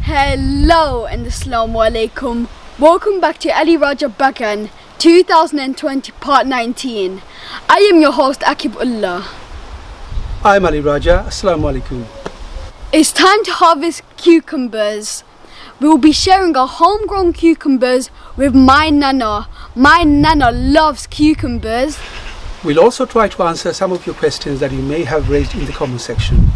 Hello and Assalamu alaikum. Welcome back to Ali Raja Bagan 2020 part 19. I am your host Akibullah. I'm Ali Raja. Assalamu alaikum. It's time to harvest cucumbers. We will be sharing our homegrown cucumbers with my nana. My nana loves cucumbers. We'll also try to answer some of your questions that you may have raised in the comment section.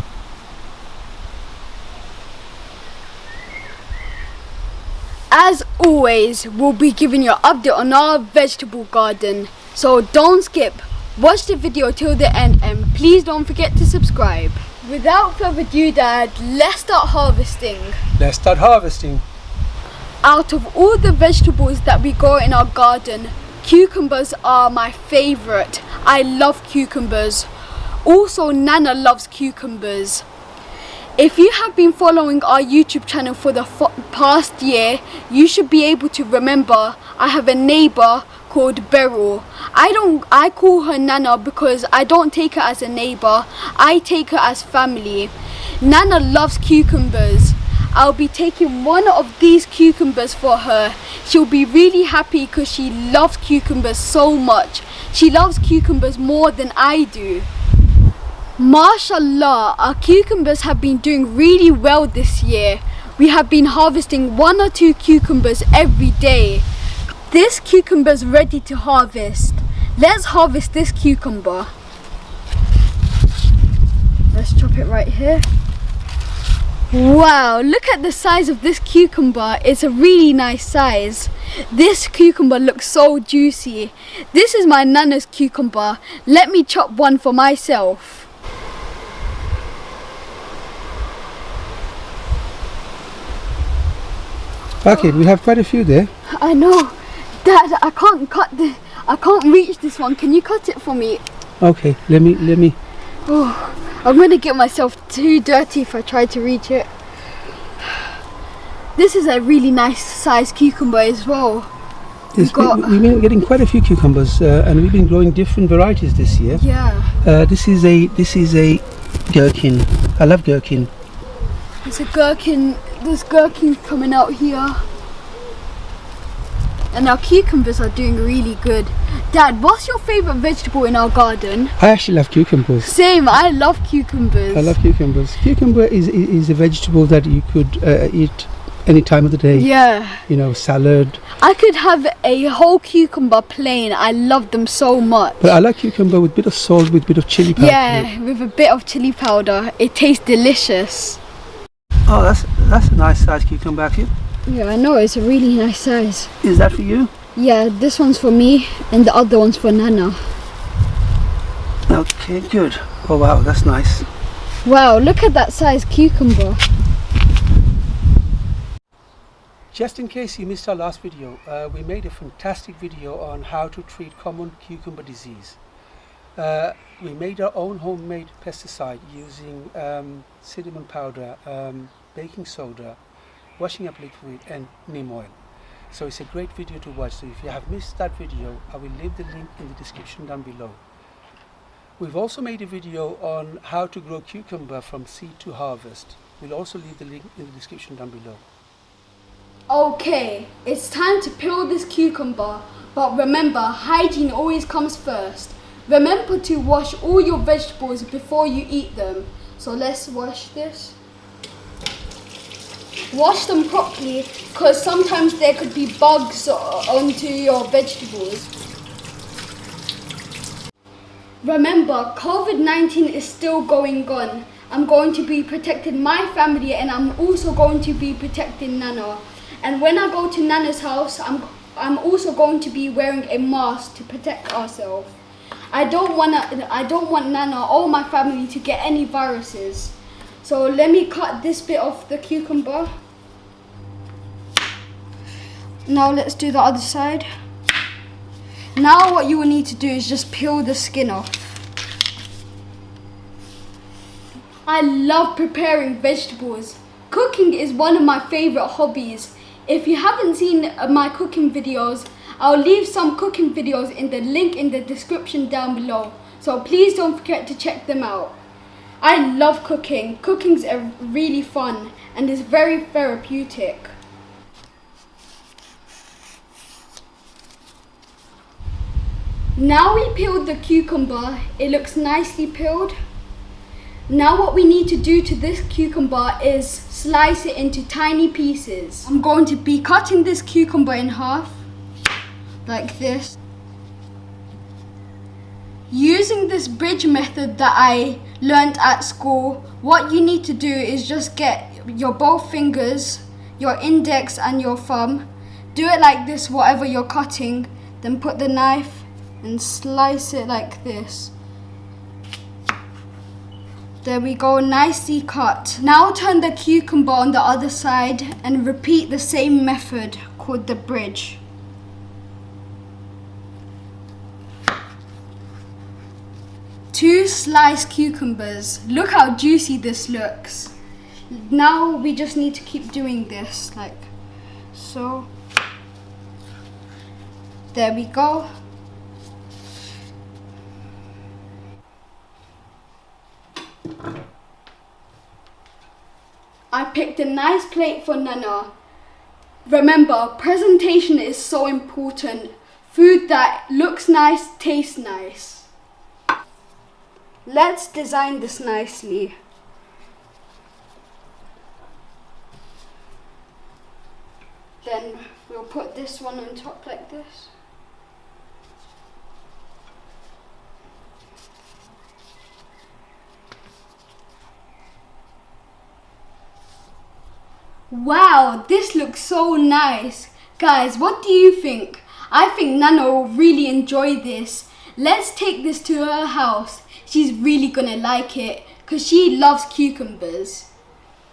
As always, we'll be giving you an update on our vegetable garden. So don't skip. Watch the video till the end and please don't forget to subscribe. Without further ado, Dad, let's start harvesting. Let's start harvesting. Out of all the vegetables that we grow in our garden, cucumbers are my favourite. I love cucumbers. Also, Nana loves cucumbers. If you have been following our YouTube channel for the past year, you should be able to remember I have a neighbour called Beryl. I call her Nana because I don't take her as a neighbour, I take her as family. Nana loves cucumbers. I'll be taking one of these cucumbers for her. She'll be really happy because she loves cucumbers so much. She loves cucumbers more than I do. Mashallah, our cucumbers have been doing really well this year. We have been harvesting 1 or 2 cucumbers every day. This cucumber is ready to harvest. Let's harvest this cucumber. Let's chop it right here. Wow, look at the size of this cucumber. It's a really nice size. This cucumber looks so juicy. This is my nana's cucumber. Let me chop one for myself. Okay, we have quite a few there. I know. Dad, I can't reach this one. Can you cut it for me? Okay, let me. Oh, I'm gonna get myself too dirty if I try to reach it. This is a really nice sized cucumber as well. We've been getting quite a few cucumbers, and we've been growing different varieties this year. Yeah. This is a gherkin. I love gherkin. It's a gherkin. There's gherkins coming out here. And our cucumbers are doing really good. Dad, what's your favourite vegetable in our garden? I actually love cucumbers. Same, I love cucumbers. I love cucumbers. Cucumber is a vegetable that you could eat any time of the day. Yeah. You know, salad. I could have a whole cucumber plain. I love them so much. But I like cucumber with a bit of salt, with a bit of chili powder. Yeah, with a bit of chili powder. It tastes delicious. Oh, that's a nice size cucumber, actually. Yeah, I know, it's a really nice size. Is that for you? Yeah, this one's for me and the other one's for Nana. Okay, good. Oh wow, that's nice. Wow, look at that size cucumber. Just in case you missed our last video, we made a fantastic video on how to treat common cucumber disease. We made our own homemade pesticide using cinnamon powder, baking soda, washing up liquid and neem oil. So it's a great video to watch. So if you have missed that video, I will leave the link in the description down below. We've also made a video on how to grow cucumber from seed to harvest. We'll also leave the link in the description down below. Okay, it's time to peel this cucumber, but remember, hygiene always comes first. Remember to wash all your vegetables before you eat them. So let's wash this. Wash them properly because sometimes there could be bugs onto your vegetables. Remember, COVID-19 is still going on. I'm going to be protecting my family, and I'm also going to be protecting Nana. And when I go to Nana's house, I'm also going to be wearing a mask to protect ourselves. I don't want Nana or my family to get any viruses. So let me cut this bit off the cucumber. Now let's do the other side. Now what you will need to do is just peel the skin off. I love preparing vegetables. Cooking is one of my favorite hobbies. If you haven't seen my cooking videos, I'll leave some cooking videos in the link in the description down below. So please don't forget to check them out. I love cooking. Cooking's really fun and is very therapeutic. Now we peeled the cucumber. It looks nicely peeled. Now what we need to do to this cucumber is slice it into tiny pieces. I'm going to be cutting this cucumber in half, like this. Using this bridge method that I learned at school, what you need to do is just get your both fingers, your index and your thumb, do it like this whatever you're cutting, then put the knife and slice it like this. There we go, nicely cut. Now turn the cucumber on the other side and repeat the same method called the bridge. Two sliced cucumbers. Look how juicy this looks. Now we just need to keep doing this like so. There we go. I picked a nice plate for Nana. Remember, presentation is so important. Food that looks nice, tastes nice. Let's design this nicely. Then we'll put this one on top like this. Wow, this looks so nice. Guys, what do you think? I think Nana will really enjoy this. Let's take this to her house. She's really gonna like it because she loves cucumbers.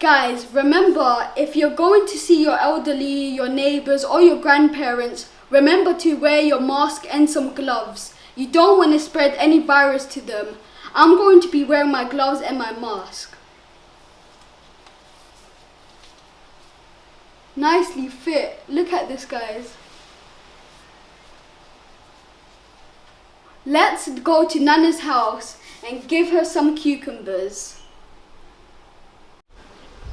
Guys, remember, if you're going to see your elderly, your neighbors or your grandparents, remember to wear your mask and some gloves. You don't want to spread any virus to them. I'm going to be wearing my gloves and my mask. Nicely fit. Look at this, guys. Let's go to Nana's house and give her some cucumbers.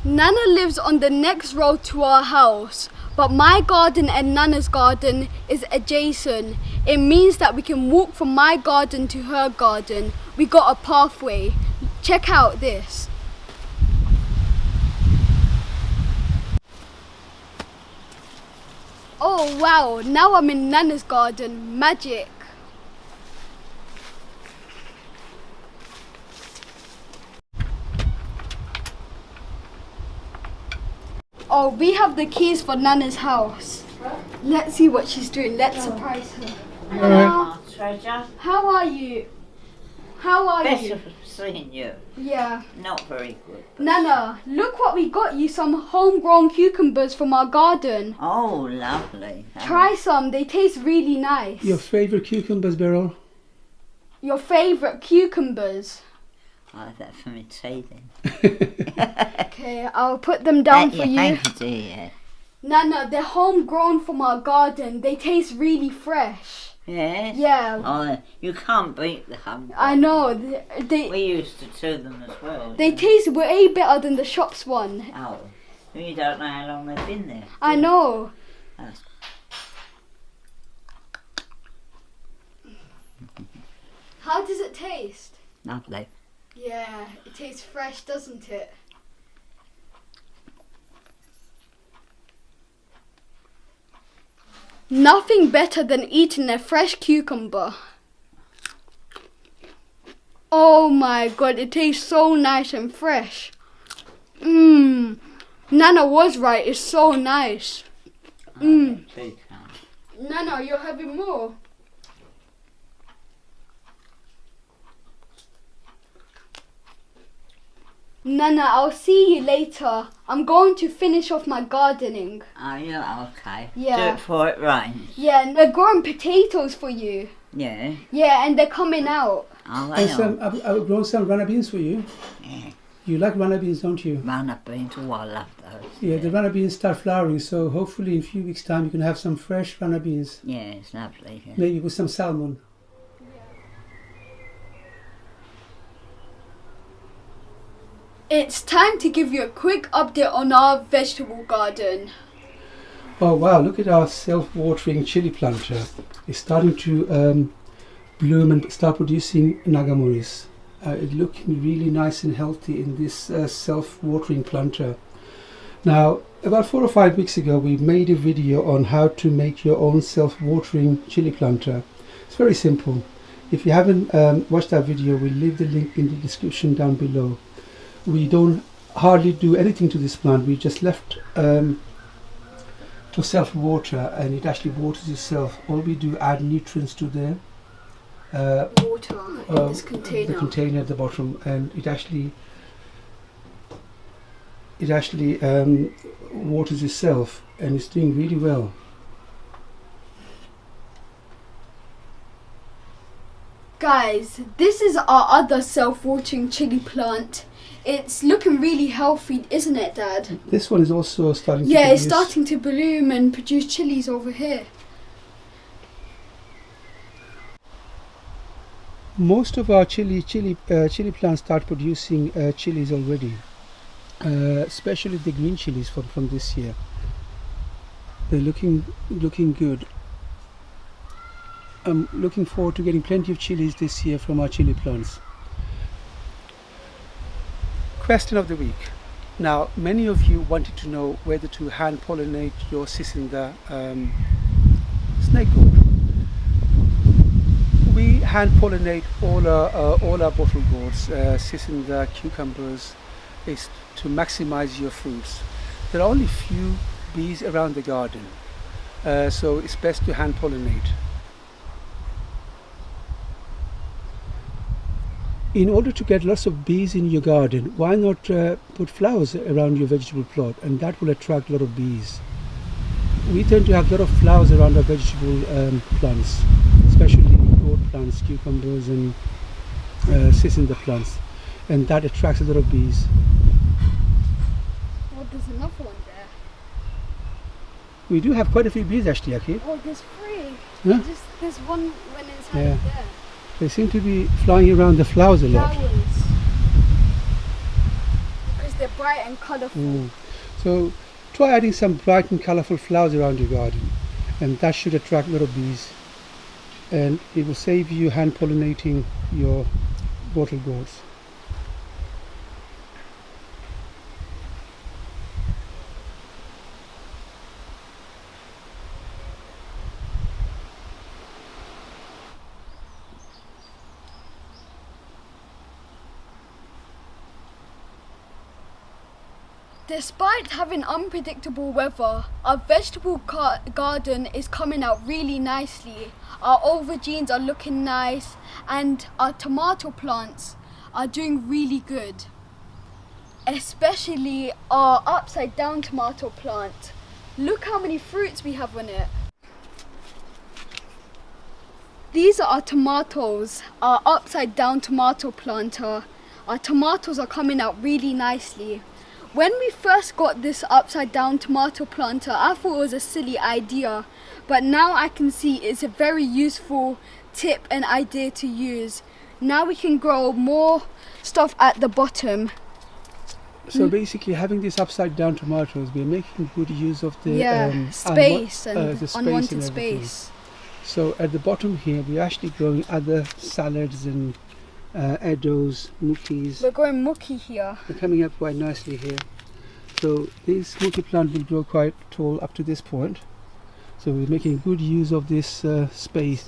Nana lives on the next road to our house, but my garden and Nana's garden is adjacent. It means that we can walk from my garden to her garden. We got a pathway. Check out this. Oh wow, now I'm in Nana's garden. Magic. Oh, we have the keys for Nana's house. Let's see what she's doing. Let's surprise her. Hello. Treasure. How are you? How are you? Better seeing you. Yeah. Not very good. Nana, look what we got you, some homegrown cucumbers from our garden. Oh, lovely. Try some, they taste really nice. Your favourite cucumbers, Beryl? Your favourite cucumbers. I'll have that for me tea then. Okay, I'll put them down for you. Thank you, dear. Nana, they're homegrown from our garden. They taste really fresh. Yes? Yeah. Oh, you can't beat the hum. I know. We used to do them as well. They taste way better than the shops one. Oh, you don't know how long they've been there. I know. That's... How does it taste? Lovely. Yeah, it tastes fresh, doesn't it? Nothing better than eating a fresh cucumber. Oh my god, it tastes so nice and fresh. Nana was right, it's so nice. Nana, you're having more. Nana, I'll see you later. I'm going to finish off my gardening. Oh, yeah, okay. Yeah. Do it before it rains. Yeah, and they're growing potatoes for you. Yeah. Yeah, and they're coming out. Oh, I've grown some runner beans for you. Yeah. You like runner beans, don't you? Runner beans, oh, I love those. Yeah, the runner beans start flowering, so hopefully in a few weeks' time you can have some fresh runner beans. Yeah, it's lovely. Yeah. Maybe with some salmon. It's time to give you a quick update on our vegetable garden. Oh wow, look at our self-watering chili planter. It's starting to bloom and start producing nagamoris. It's looking really nice and healthy in this self-watering planter. Now, about 4 or 5 weeks ago, we made a video on how to make your own self-watering chili planter. It's very simple. If you haven't watched that video, we'll leave the link in the description down below. We don't hardly do anything to this plant. We just left to self-water, and it actually waters itself. All we do add nutrients to the water in this container. The container at the bottom, and it actually waters itself, and it's doing really well. Guys, this is our other self-watering chili plant. It's looking really healthy, isn't it, Dad? This one is also starting to Yeah, produce. it's starting to bloom and produce chilies over here. Most of our chili plants start producing chilies already, especially the green chilies from this year. They're looking good. I'm looking forward to getting plenty of chilies this year from our chili plants. Question of the week. Now, many of you wanted to know whether to hand pollinate your Cicinda snake gourd. We hand pollinate all our bottle gourds, Cicinda, cucumbers, is to maximize your fruits. There are only few bees around the garden, so it's best to hand pollinate. In order to get lots of bees in your garden, why not put flowers around your vegetable plot, and that will attract a lot of bees. We tend to have a lot of flowers around our vegetable plants, especially gourd plants, cucumbers and Cicinda plants, and that attracts a lot of bees. Oh, there's another one there. We do have quite a few bees actually, Aki. Oh, there's 3. Huh? Just there's one when it's Yeah. there. They seem to be flying around the flowers a lot. Flowers. Because they're bright and colourful. So try adding some bright and colourful flowers around your garden, and that should attract a lot of bees, and it will save you hand pollinating your bottle gourds. Despite having unpredictable weather, our vegetable garden is coming out really nicely. Our aubergines are looking nice, and our tomato plants are doing really good. Especially our upside down tomato plant. Look how many fruits we have on it. These are our tomatoes, our upside down tomato planter. Our tomatoes are coming out really nicely. When we first got this upside down tomato planter, I thought it was a silly idea, but now I can see it's a very useful tip and idea to use. Now we can grow more stuff at the bottom. So basically, having these upside down tomatoes, we're making good use of the space and the space unwanted and everything. space. So at the bottom here, we're actually growing other salads and eddos, mukis. We're growing muki here. They're coming up quite nicely here. So this muki plant will grow quite tall up to this point. So we're making good use of this space.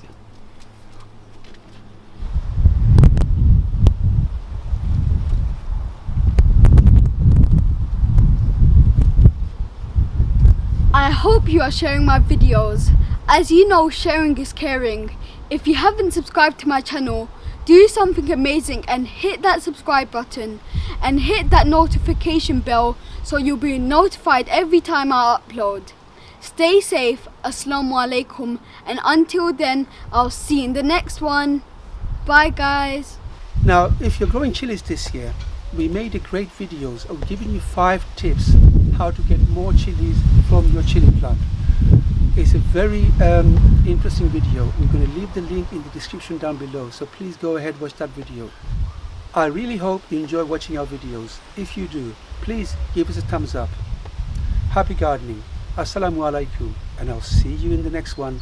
I hope you are sharing my videos. As you know, sharing is caring. If you haven't subscribed to my channel, do something amazing and hit that subscribe button and hit that notification bell so you'll be notified every time I upload. Stay safe, Assalamu alaikum, and until then, I'll see you in the next one. Bye guys. Now, if you're growing chilies this year, we made a great videos of giving you 5 tips how to get more chilies from your chili plant. It's a very interesting video. We're going to leave the link in the description down below, so please go ahead, watch that video. I really hope you enjoy watching our videos. If you do, please give us a thumbs up. Happy gardening. Assalamu alaikum, and I'll see you in the next one.